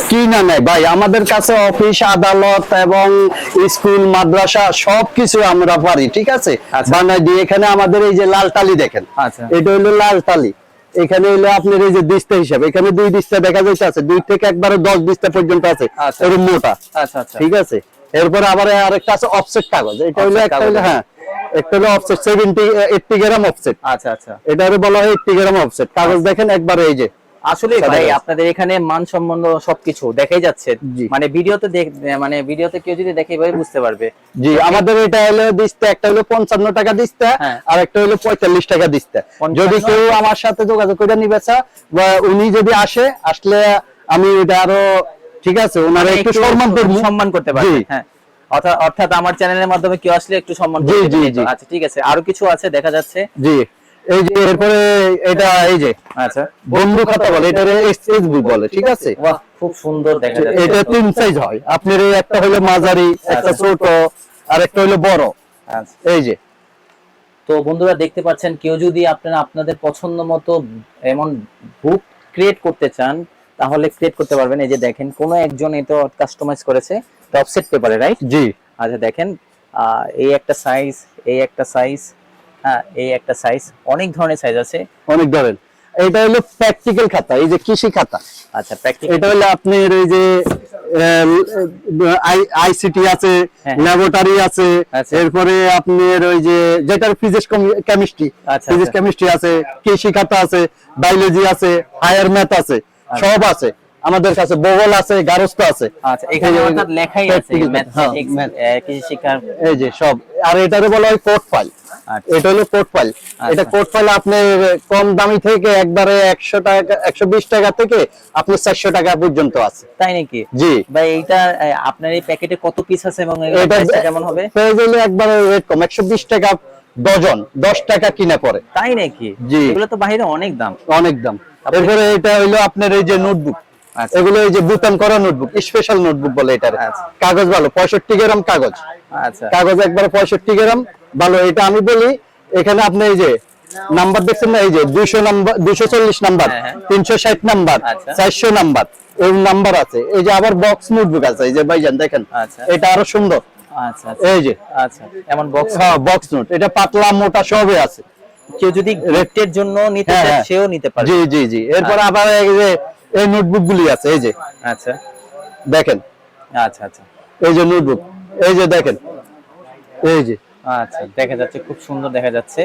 কি না নেই ভাই, আমাদের কাছে অফিস আদালত এবং স্কুল মাদ্রাসা সবকিছু আমরা পারি, ঠিক আছে, আচ্ছা। বানাই দিই। এখানে আমাদের এই যে লাল টালি দেখেন, আচ্ছা। এটা হলো লাল টালি। এখানে হলো আপনার এই যে দিস্তা হিসাবে, এখানে 2 দিস্তা দেখা যাচ্ছে আছে, 2 থেকে একবারে 10 দিস্তা পর্যন্ত আছে, আচ্ছা। এর মোটা। আচ্ছা আচ্ছা। ঠিক আছে, এরপরে আবার আরেকটা আছে অফসেট কাগজ, এটা হলো Offset একটা কাগজ। হলো, হ্যাঁ, একটা হলো অফসেট 80 গ্রাম অফসেট। আচ্ছা আচ্ছা। এটা বলা হয় 80 গ্রাম অফসেট কাগজ। দেখেন একবারে এই যে আসলে ভাই আপনাদের এখানে মান সম্বন্ধ সবকিছু দেখাই যাচ্ছে, জি। মানে ভিডিওতে কেউ যদি দেখে ভাই বুঝতে পারবে। জি, আমাদের এটা হলো দিস্তা, একটা হলো 55 টাকা দিস্তা, হ্যাঁ। আর একটা হলো 45 টাকা দিস্তা। 55 যদি কেউ আমার সাথে যোগাযোগ করে নিবে চা, বা উনি যদি আসলে আমি এটা আরো, ঠিক আছে, ওনারা একটু সম্মান করতে পারবে। হ্যাঁ, অর্থাৎ আমার চ্যানেলের মাধ্যমে কেউ আসলে একটু সম্মান জি, করতে জি, পারবে। জি। আচ্ছা ঠিক আছে, আরো কিছু আছে দেখা যাচ্ছে। জি, এই যে এরপরে এটা এই যে আচ্ছা, বন্ধু খাতা বলে, এটা এসএসবি বলে, ঠিক আছে। বাহ, খুব সুন্দর দেখা যাচ্ছে। এটা 3 সাইজ হয় আপনার, এই একটা হলো মাঝারি, একটা ছোট, আর একটা হলো বড়। আচ্ছা। এই যে তো বন্ধুরা দেখতে পাচ্ছেন, কেউ যদি আপনাদের পছন্দ মতো এমন বুক ক্রিয়েট করতে চান তাহলে ক্রিয়েট করতে পারবেন। এই যে দেখেন, কোনো একজন এটা কাস্টমাইজ করেছে অফসেট পেপারে, রাইট? জি। আচ্ছা দেখেন, এই একটা সাইজ, এই একটা সাইজ, হ্যাঁ এই একটা সাইজ, অনেক ধরনের সাইজ আছে। অনেক ধরেন, এটা হলো প্র্যাকটিক্যাল খাতা, এই যে কৃষি খাতা। আচ্ছা, প্র্যাকটিক্যাল। এটা হলো আপনার এই যে আইসিটি আছে, হ্যাঁ। ল্যাবরেটরি আছে, আচ্ছা। এরপরে আপনার ওই যে যেটার ফিজিক্স কেমিস্ট্রি, আচ্ছা, ফিজিক্স আচ্ছা। কেমিস্ট্রি আছে, কৃষি খাতা আছে, বায়োলজি আছে, হায়ার ম্যাথ আছে, সব আছে আমাদের কাছে, ভূগোল আছে, গারস্থ আছে। আচ্ছা, এখানে অর্থাৎ লেখাই আছে ম্যাথমেটিক্স, কৃষি শিক্ষা, এই যে সব। আর এটারে বলা হয় কোড ফাইল। আচ্ছা। এটা হলো কোড ফাইল। এটা কোড ফাইল আপনার কম দামি থেকে একবারে 100 টাকা, 120 টাকা থেকে আপনি 400 টাকা পর্যন্ত আছে। তাই নাকি? জি ভাই এইটা আপনার এই প্যাকেটে কত পিস আছে এবং এর এটা প্রাইসটা কেমন হবে? প্রাইস হলো একবারে রেট কম, 120 টাকা ডজন, 10 টাকা কিনা পড়ে। তাই নাকি? জি। এগুলো তো বাইরে অনেক দাম। অনেক দাম। এরপরে এটা হলো আপনার এই যে নোটবুক, আচ্ছা। এগুলো এই যে বুতাম করা নোটবুক, স্পেশাল নোটবুক বলে এটার। আচ্ছা। কাগজ ভালো, 65 গ্রাম কাগজ। আচ্ছা। কাগজ একবারে 65 গ্রাম ভালো। এটা আমি বলি, এখানে আপনি এই যে নাম্বার দেখছেন না, এই যে 200 নাম্বার, 240 নাম্বার, হ্যাঁ, হ্যাঁ। 360 নাম্বার, আচ্ছা। 400 নাম্বার, এই নাম্বার আছে। এই যে আবার বক্স নোটবুক আছে, এই যে ভাইজান দেখেন, আচ্ছা। এটা আরো সুন্দর। আচ্ছা আচ্ছা। এই যে আচ্ছা, এমন বক্স। হ্যাঁ, বক্স নোট, এটা পাতলা মোটা সবই আছে। কেউ যদি রেটের জন্য নিতে হ্যাঁ, চায় হ্যাঁ। সেও নিতে পারে। জি জি জি। এরপর আবার এই যে এই নোটবুক গুলি আছে, এই যে আচ্ছা দেখেন, আচ্ছা। আচ্ছা এই যে নোটবুক, এই যে দেখেন, এই যে আচ্ছা, দেখা যাচ্ছে, খুব সুন্দর দেখা যাচ্ছে।